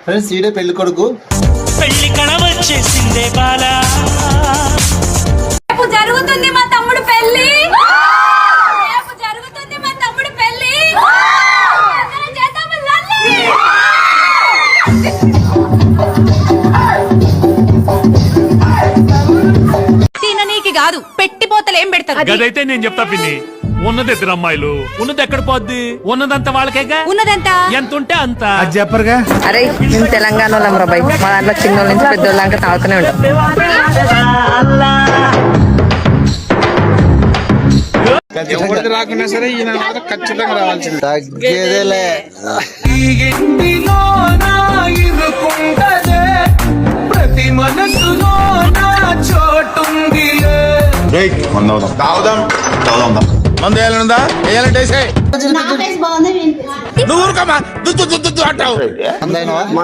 Friends ఈడే పెళ్లి కొడుకు. పెళ్లి కళ వచ్చేసిందే బాలా. రేపు జరుగుతుంది మా తమ్ముడు పెళ్లి. రేపు జరుగుతుంది మా తమ్ముడు పెళ్లి. అందరం చేద్దాము లల్లి. తిననీకి కాదు పెట్టిపోతలు ఏం పెడతారు. గదైతే నేను చెప్తా పిన్ని. ఉన్నది ఇద్దరు అమ్మాయిలు, ఉన్నది ఎక్కడ పోద్ది? ఉన్నదంతా వాళ్ళకేగా. ఉన్నదంతా ఎంత ఉంటే అంత. అది చెప్పరుగా. అరే మేము తెలంగాణ వాళ్ళం రాబాయ్, మా దాంట్లో చిన్నోళ్ళ నుంచి పెద్దోళ్ళ దాకా తాగుతూనే ఉంటాం. ఎవరిది రాకున్నా సరే ఈయన మాత్రం ఖచ్చితంగా రావాల్సింది. తగ్గేదేలే. ప్రతి మనసులో నా చోటుంది. మందు వేయాలనుందా? వేయాలంటే నువ్వు ఊరుకోమా. దుద్దు దుద్దు అంటావు. అందైనవా?